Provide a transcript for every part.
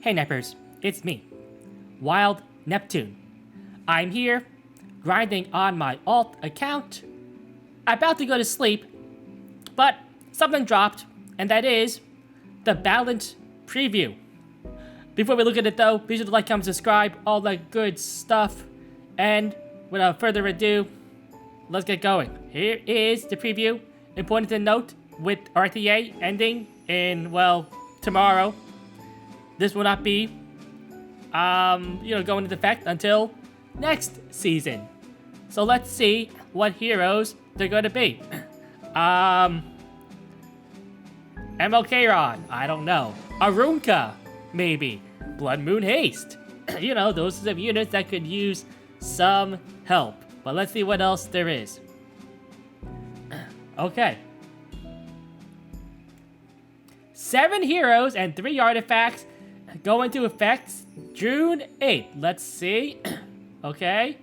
Hey Neppers, it's me, Wild Neptune. I'm here, grinding on my alt account, about to go to sleep, but something dropped, and that is the Balance Preview. Before we look at it though, be sure to like, comment, subscribe, all that good stuff, and without further ado, let's get going. Here is the preview. Important to note, with RTA ending in, well, tomorrow, this will not be, going into effect until next season. So let's see what heroes they're going to be. MLK-Ron, I don't know. Arunka, maybe. Blood Moon Haste. Those are some units that could use some help. But let's see what else there is. Okay. 7 heroes and 3 artifacts go into effect June 8th. Let's see. Okay.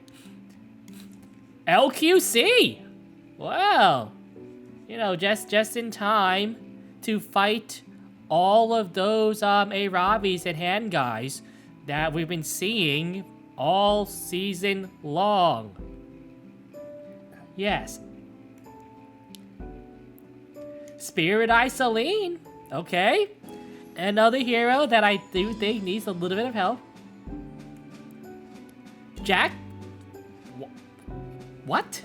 LQC! Well, just in time to fight all of those Aravis and hand guys that we've been seeing all season long. Yes. Spirit Eye Celine. Okay. Another hero that I do think needs a little bit of help. Jack? What?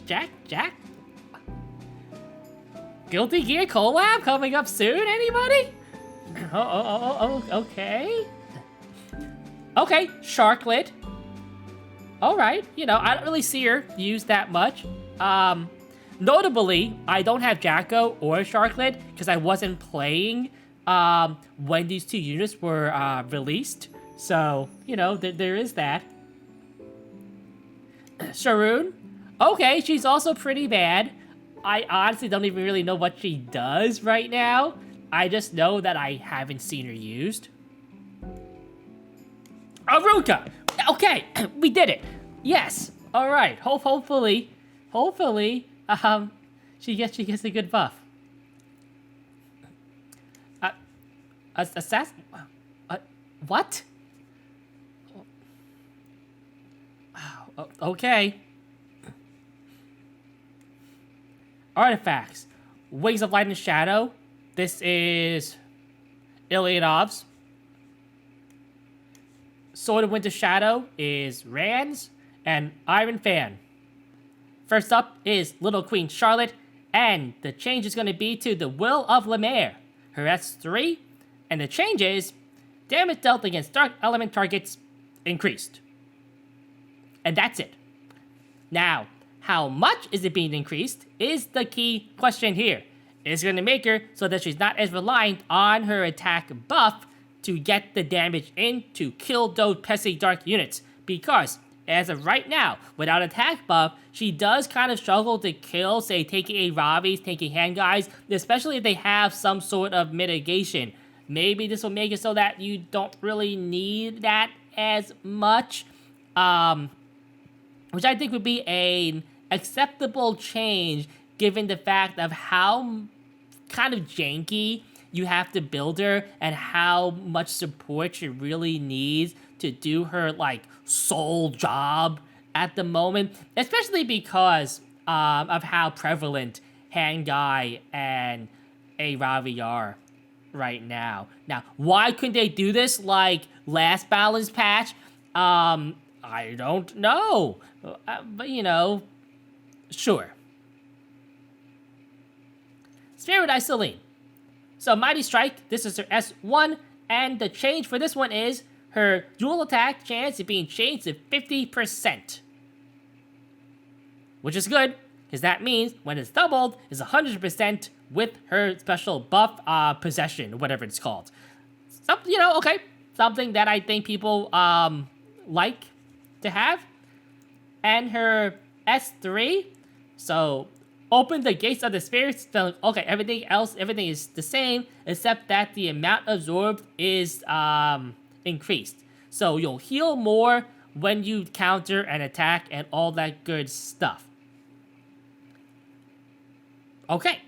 Jack? Guilty Gear collab coming up soon, anybody? Okay. Okay, Sharklet. Alright, I don't really see her used that much. Notably, I don't have Jacko or Sharklet because I wasn't playing when these 2 units were released. So, there is that. Sharoon. Okay, she's also pretty bad. I honestly don't even really know what she does right now. I just know that I haven't seen her used. Aruka! Okay, we did it. Yes. All right. Hopefully, she gets a good buff. Assassin. What? Okay. Artifacts. Wings of Light and Shadow. This is Ilyanov's. Sword of Winter Shadow is Rand's. And Iron Fan. First up is Little Queen Charlotte. And the change is going to be to the Will of Lemaire. Her S3. And the change is damage dealt against dark element targets increased. And that's it. Now, how much is it being increased is the key question here. It's going to make her so that she's not as reliant on her attack buff to get the damage in to kill those pesky dark units. Because, as of right now, without attack buff, she does kind of struggle to kill, say, taking Aravis, taking hand guys, especially if they have some sort of mitigation. Maybe this will make it so that you don't really need that as much. Which I think would be an acceptable change given the fact of how kind of janky you have to build her and how much support she really needs to do her, sole job at the moment. Especially because of how prevalent Handguy and Aravi are right now. Now, why couldn't they do this like last balance patch? I don't know. But, sure. Spirit Eye Celine. So, Mighty Strike, this is her S1, and the change for this one is her dual attack chance of being changed to 50%. Which is good, because that means when it's doubled, it's 100% with her special buff possession, whatever it's called. So, okay. Something that I think people like to have. And her S3, so open the gates of the spirits. Okay, everything is the same, except that the amount absorbed is increased. So you'll heal more when you counter an attack and all that good stuff. Okay.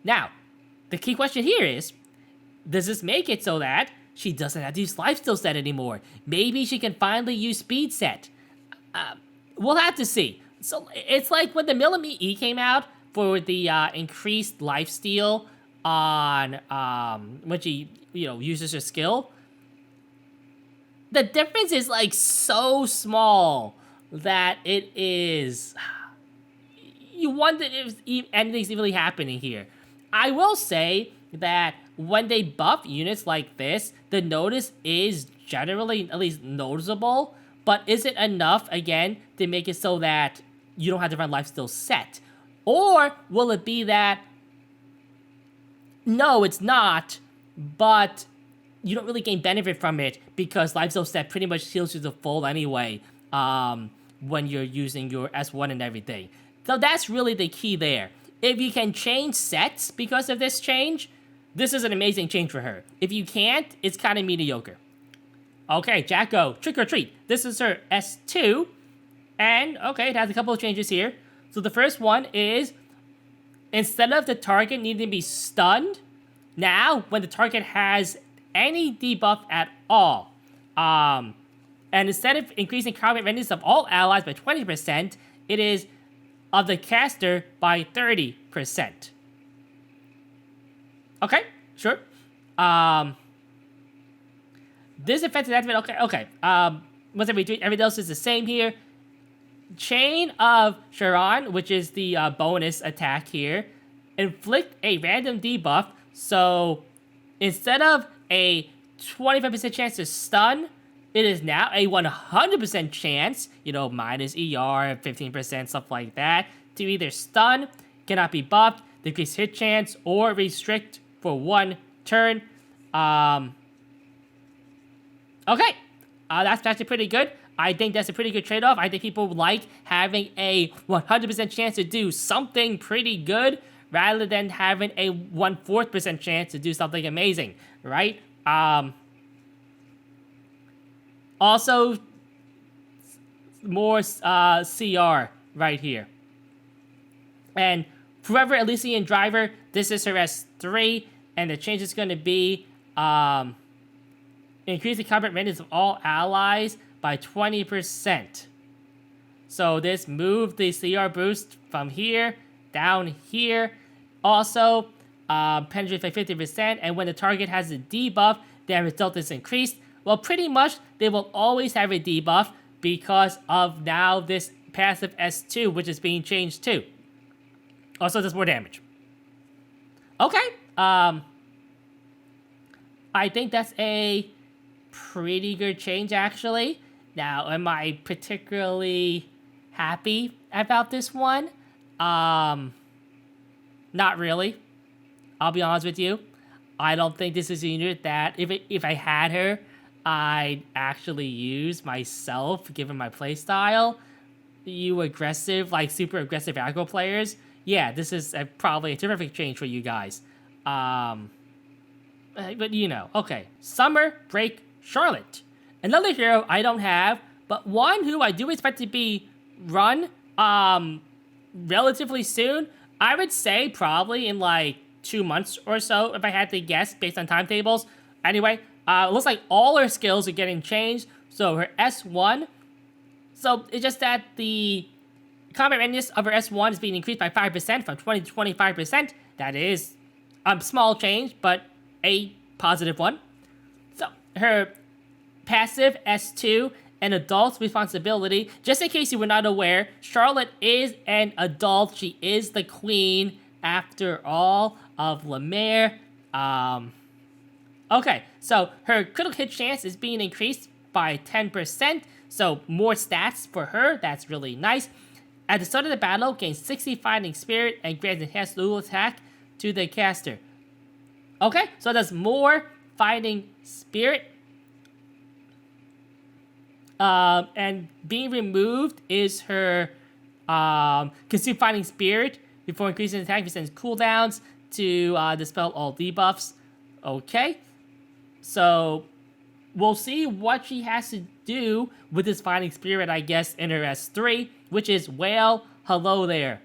Now, the key question here is, does this make it so that she doesn't have to use lifesteal set anymore? Maybe she can finally use speed set. We'll have to see. So it's like when the Millimeter E came out for the increased lifesteal on when she uses her skill. The difference is like so small that it is. You wonder if anything's really happening here. I will say that when they buff units like this, the notice is generally at least noticeable. But is it enough, again, to make it so that you don't have to run lifesteal set? Or will it be that, no, it's not, but you don't really gain benefit from it because lifesteal set pretty much heals you to full anyway when you're using your S1 and everything. So that's really the key there. If you can change sets because of this change, this is an amazing change for her. If you can't, it's kind of mediocre. Okay, Jacko, Trick or Treat. This is her S2. And, okay, it has a couple of changes here. So the first one is, instead of the target needing to be stunned, now, when the target has any debuff at all, and instead of increasing combat readiness of all allies by 20%, it is of the caster by 30%. Okay, sure. This effect is activated. Okay. Once everything else is the same here. Chain of Sharon, which is the bonus attack here, inflict a random debuff. So instead of a 25% chance to stun, it is now a 100% chance, minus ER, 15%, stuff like that, to either stun, cannot be buffed, decrease hit chance, or restrict for 1 turn. Okay, that's actually pretty good. I think that's a pretty good trade-off. I think people like having a 100% chance to do something pretty good rather than having a 1/4% chance to do something amazing, right? Also, more CR right here. And Forever Elysian Driver, this is her S3, and the change is going to be increase the combat readiness of all allies by 20%. So this moved the CR boost from here down here. Also, penetrate by 50%, and when the target has a debuff, their result is increased. Well, pretty much, they will always have a debuff because of now this passive S2, which is being changed too. Also does more damage. Okay, I think that's a pretty good change, actually. Now, am I particularly happy about this one? Not really. I'll be honest with you. I don't think this is a unit that, if I had her, I'd actually use myself, given my playstyle. You aggressive, like super aggressive aggro players, yeah, this is probably a terrific change for you guys. But okay. Summer Break Charlotte. Another hero I don't have, but one who I do expect to be run relatively soon. I would say probably in like 2 months or so, if I had to guess based on timetables. Anyway, it looks like all her skills are getting changed. So her S1. So it's just that the combat readiness of her S1 is being increased by 5% from 20 to 25%. That is a small change, but a positive one. So her passive S2 and adult responsibility. Just in case you were not aware, Charlotte is an adult. She is the queen, after all, of Lemaire. Okay, so her critical hit chance is being increased by 10%. So more stats for her. That's really nice. At the start of the battle, gain 60 fighting spirit and grants enhanced dual attack to the caster. Okay, so that's more fighting spirit. And being removed is her consume fighting spirit before increasing attack. He sends cooldowns to dispel all debuffs. Okay, so we'll see what she has to do with this fighting spirit, I guess, in her S3, which is, well, hello there.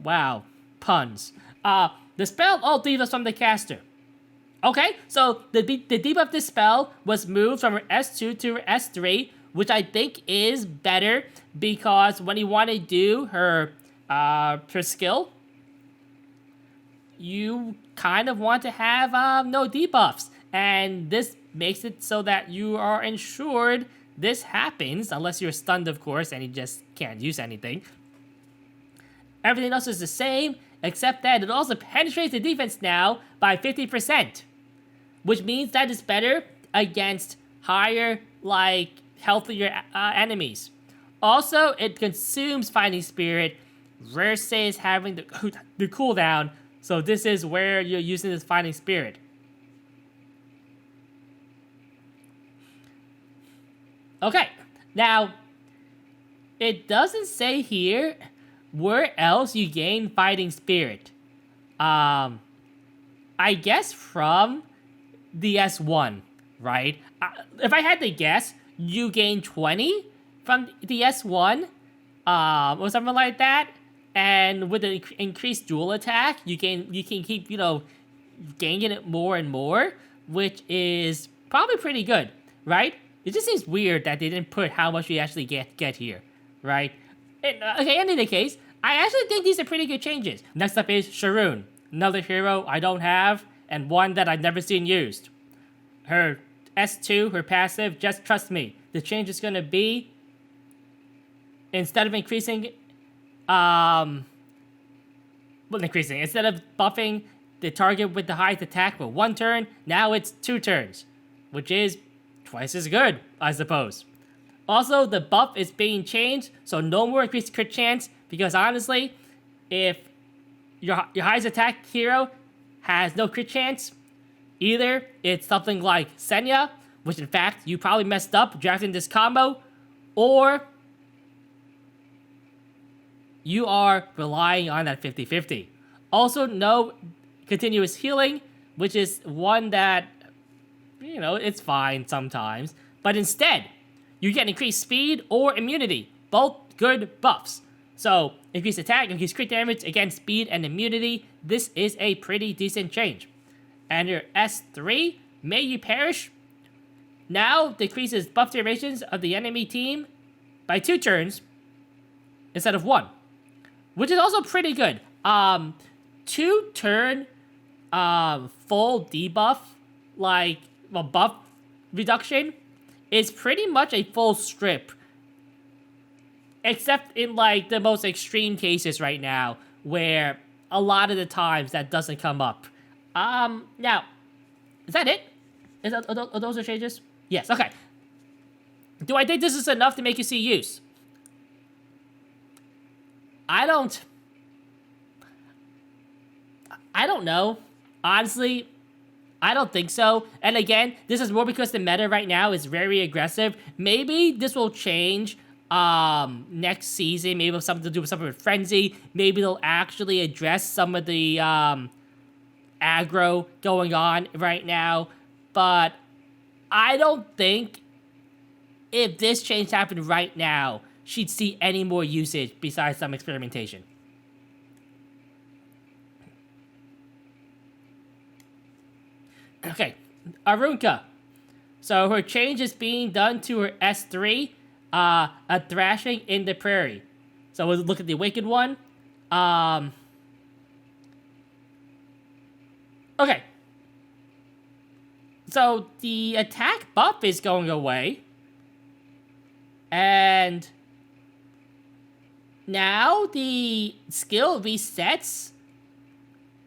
Wow, puns. Dispel all debuffs from the caster. Okay, so the debuff dispel was moved from her S2 to her S3, which I think is better because when you want to do her skill, you kind of want to have no debuffs, and this makes it so that you are ensured this happens unless you're stunned, of course, and you just can't use anything. Everything else is the same, except that it also penetrates the defense now by 50%, which means that it's better against higher, like, healthier enemies. Also, it consumes Fighting Spirit versus having the cooldown, so this is where you're using this Fighting Spirit. Okay, now, it doesn't say here where else you gain Fighting Spirit. I guess from the S1, right? If I had to guess, you gain 20 from the S1, or something like that. And with the increased dual attack, you can keep, gaining it more and more, which is probably pretty good, right? It just seems weird that they didn't put how much we actually get here, right? Okay, in any case, I actually think these are pretty good changes. Next up is Sharon, another hero I don't have, and one that I've never seen used. Her S2, her passive, just trust me, the change is going to be, instead of instead of buffing the target with the highest attack for 1 turn, now it's 2 turns, which is twice as good, I suppose. Also, the buff is being changed, so no more increased crit chance, because honestly, if your highest attack hero has no crit chance, either it's something like Senya, which in fact you probably messed up drafting this combo, or you are relying on that 50-50. Also, no continuous healing, which is one that, it's fine sometimes. But instead, you get increased speed or immunity, both good buffs. So, increased attack, increased crit damage, against speed and immunity. This is a pretty decent change. And your S3, May You Perish, now decreases buff durations of the enemy team by 2 turns instead of 1, which is also pretty good. 2 turn full debuff, buff reduction, is pretty much a full strip, except in the most extreme cases right now, where a lot of the times that doesn't come up. Now, is that it? Are those the changes? Yes. Okay. Do I think this is enough to make you see use? I don't know. Honestly, I don't think so. And again, this is more because the meta right now is very aggressive. Maybe this will change next season. Maybe it's something to do with something with Frenzy. Maybe they'll actually address some of the aggro going on right now. But I don't think if this change happened right now, she'd see any more usage besides some experimentation. Okay, Arunka. So her change is being done to her S3, a Thrashing in the Prairie. So we'll look at the Awakened one. Okay. So the attack buff is going away. And now the skill resets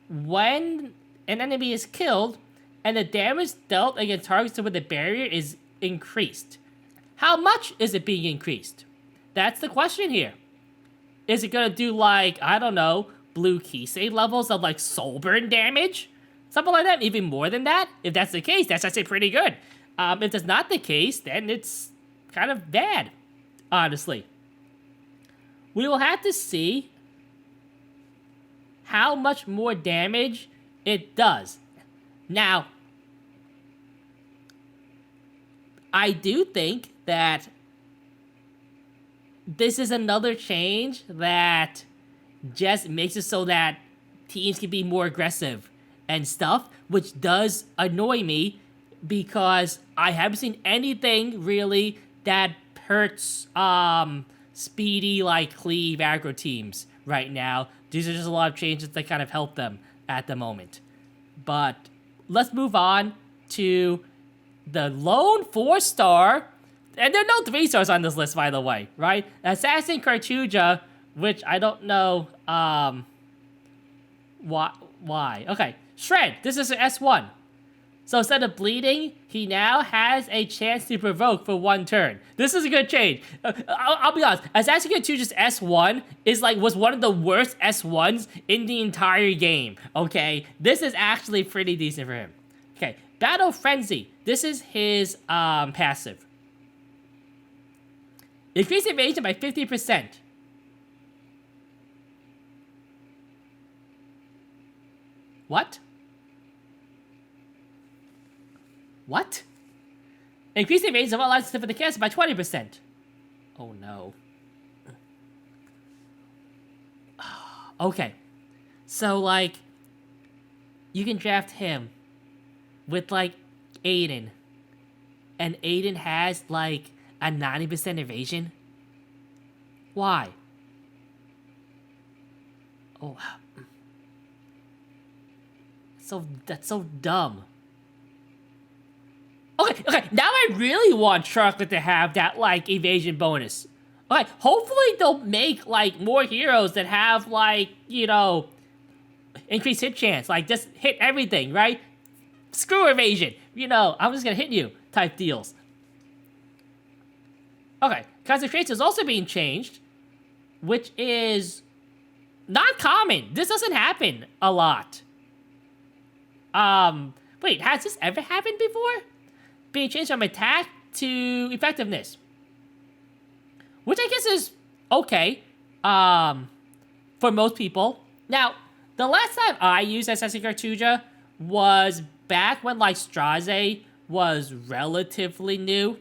when an enemy is killed and the damage dealt against targets with the barrier is increased. How much is it being increased? That's the question here. Is it gonna do I don't know, blue Kisei levels of Soulburn damage? Something like that, even more than that? If that's the case, that's actually pretty good. If that's not the case, then it's kind of bad, honestly. We will have to see how much more damage it does. Now, I do think that this is another change that just makes it so that teams can be more aggressive and stuff, which does annoy me because I haven't seen anything really that hurts speedy like Cleave aggro teams right now. These are just a lot of changes that kind of help them at the moment. But let's move on to the lone 4-star, and there are no 3-stars on this list, by the way, right? Assassin Cartuja, which I don't know why. Okay, Shred, this is an S1. So instead of bleeding, he now has a chance to provoke for 1 turn. This is a good change. I'll be honest, Assassin Cartuja's S1 was one of the worst S1s in the entire game, okay? This is actually pretty decent for him. Okay, Battle Frenzy. This is his passive. Increase evasion by 50%. What? What? Increase the range of all lines for the caster by 20%. Oh no. Okay. So, like, you can draft him with, like, Aiden. And Aiden has, like, a 90% evasion? Why? Oh. That's so dumb. Okay, now I really want Chocolate to have that, like, evasion bonus. Okay, hopefully they'll make, like, more heroes that have, like, you know, increased hit chance. Like, just hit everything, right? Screw evasion. You know, I'm just gonna hit you type deals. Okay, Concentration is also being changed, which is not common. This doesn't happen a lot. Wait, has this ever happened before? Being changed from attack to effectiveness, which I guess is okay for most people. Now, the last time I used Assassin Cartuja was back when like Straze was relatively new,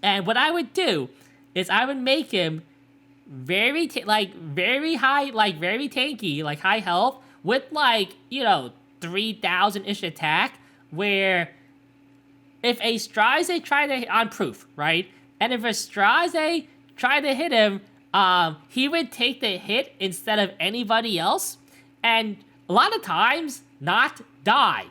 and what I would do is I would make him very high, like very tanky, like high health with like 3,000-ish attack, where if a Straze tried to hit on proof, right? And if a Straze tried to hit him, he would take the hit instead of anybody else, and a lot of times not die.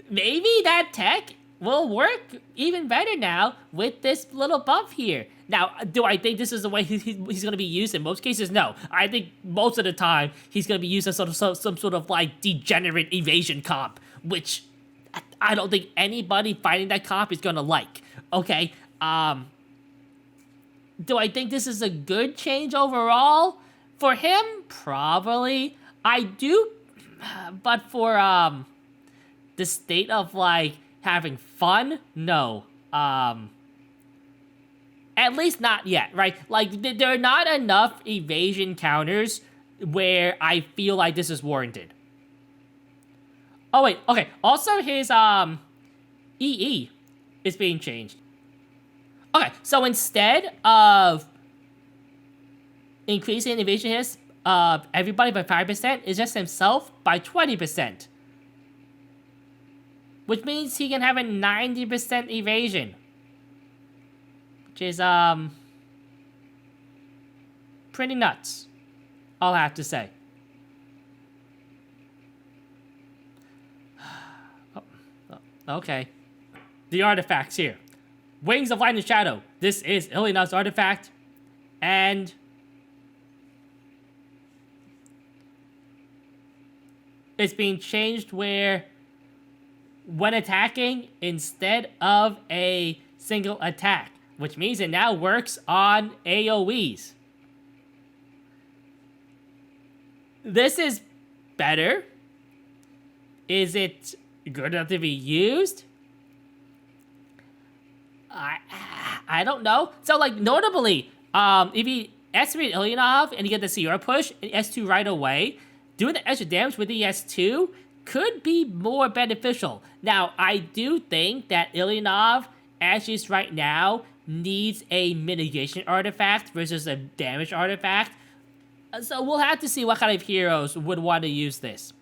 Maybe that tech will work even better now with this little buff here. Now, do I think this is the way he's going to be used? In most cases, no. I think most of the time he's going to be used as some sort of like degenerate evasion comp, which I don't think anybody fighting that comp is going to like. Okay, do I think this is a good change overall? For him, probably. I do, but for the state of like having fun, no. At least not yet, right? Like, there are not enough evasion counters where I feel like this is warranted. Oh, wait, okay. Also, his, EE is being changed. Okay, so instead of increasing evasion hits of everybody by 5%, it's just himself by 20%. Which means he can have a 90% evasion. Which is, pretty nuts, I'll have to say. Okay. The artifacts here. Wings of Light and Shadow. This is Illianav's artifact. And it's being changed where when attacking, instead of a single attack, which means it now works on AoEs. This is better. Is it good enough to be used? I don't know. So, like, notably, if you estimate Illianav and you get the Sierra push and S2 right away, doing the extra damage with the S2 could be more beneficial. Now, I do think that Illianav, as is right now, needs a mitigation artifact versus a damage artifact. So we'll have to see what kind of heroes would want to use this.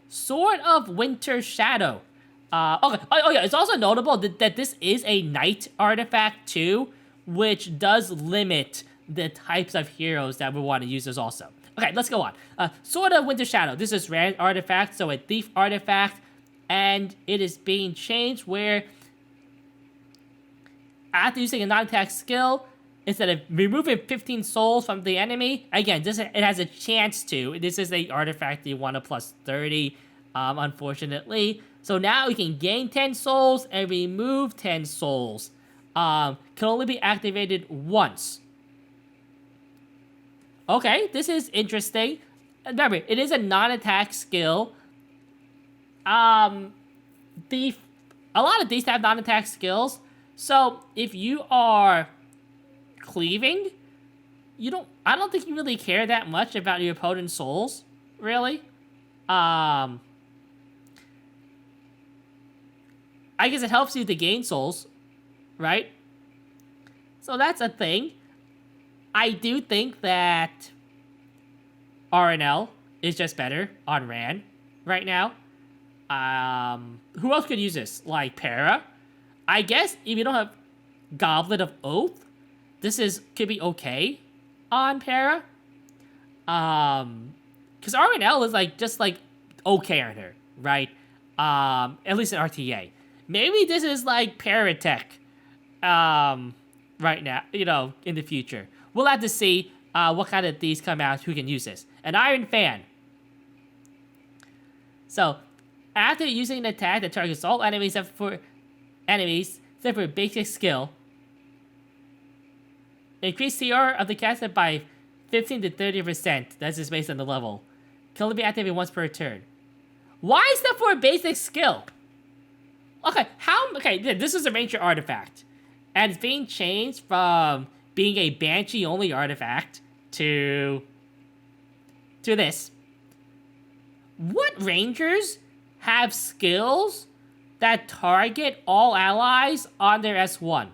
Sword of Winter Shadow. Okay. Oh yeah, it's also notable that this is a night artifact too, which does limit the types of heroes that we want to use this also. Okay, let's go on. Sword of Winter Shadow. This is rand artifact, so a thief artifact, and it is being changed where after using a non-attack skill, instead of removing 15 souls from the enemy, again, it has a chance to. This is a artifact you want a plus 30, unfortunately. So now you can gain 10 souls and remove 10 souls. Can only be activated once. Okay, this is interesting. Remember, it is a non-attack skill. A lot of these have non-attack skills. So if you are cleaving, I don't think you really care that much about your opponent's souls, really. I guess it helps you to gain souls, right? So that's a thing. I do think that RNL is just better on Ran right now. Who else could use this? Like Para? I guess if you don't have Goblet of Oath, this could be okay on Para. Because RNL is just okay on her, right? At least in RTA. Maybe this is like Paratech, right now, in the future. We'll have to see what kind of these come out who can use this. An Iron Fan. So, after using an attack that targets all enemies except for basic skill, increase CR of the caster by 15 to 30%. That's just based on the level. Can only be activated once per turn. Why is that for a basic skill? Okay, this is a Ranger artifact. And it's being changed from being a Banshee-only artifact to this. What Rangers have skills that target all allies on their S1?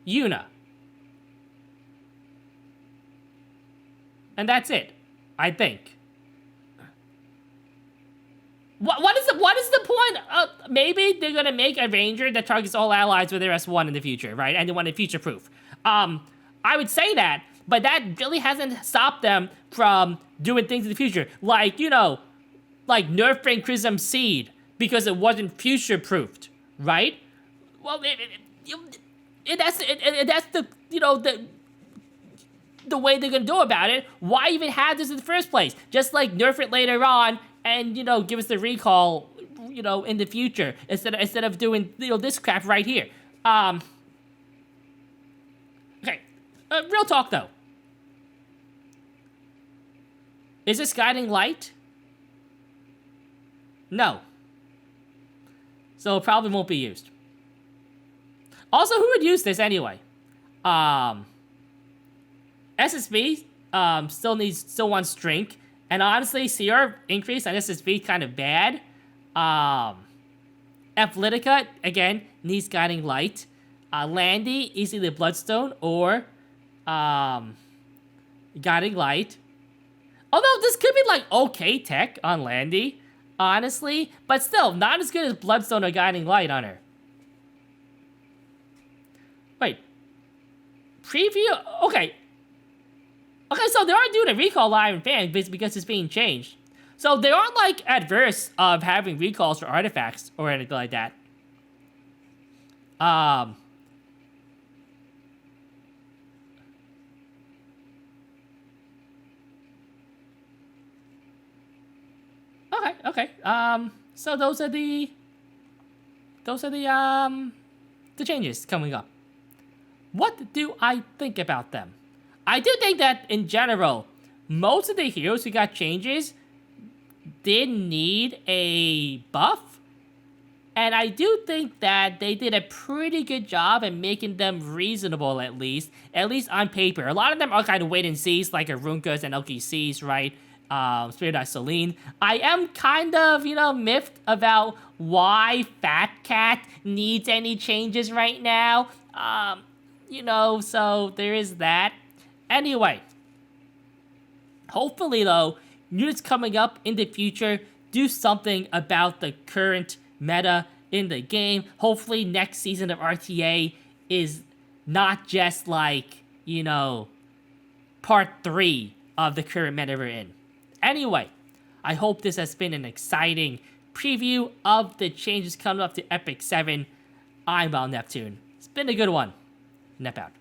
Yuna. And that's it, I think. What is the point? Maybe they're gonna make a Ranger that targets all allies with their S1 in the future, right? And they want to future-proof. I would say that, but that really hasn't stopped them from doing things in the future, like nerfing Chrism Seed because it wasn't future-proofed, right? Well, that's the way they're gonna do about it. Why even have this in the first place? Just nerf it later on and give us the recall in the future instead of doing this crap right here. Okay, real talk though. Is this guiding light? No. So it probably won't be used. Also, who would use this anyway? SSB still wants Drink. And honestly, CR increase on SSB kind of bad. Athletica, again, needs Guiding Light. Landy, easily Bloodstone or Guiding Light. Although this could be okay tech on Landy, honestly. But still, not as good as Bloodstone or Guiding Light on her. Wait. Preview? Okay. Okay, so they are doing a recall Iron Fan because it's being changed. So they aren't adverse of having recalls for artifacts or anything like that. Okay. So those are the changes coming up. What do I think about them? I do think that, in general, most of the heroes who got changes did need a buff. And I do think that they did a pretty good job at making them reasonable, at least on paper. A lot of them are kind of wait-and-sees, like Arunkas and LKCs, right? Spirit Eye Celine. I am kind of, miffed about why Fat Cat needs any changes right now. So there is that. Anyway, hopefully, though, units coming up in the future do something about the current meta in the game. Hopefully, next season of RTA is not just like, part 3 of the current meta we're in. Anyway, I hope this has been an exciting preview of the changes coming up to Epic 7. I'm Val Neptune. It's been a good one. Nep out.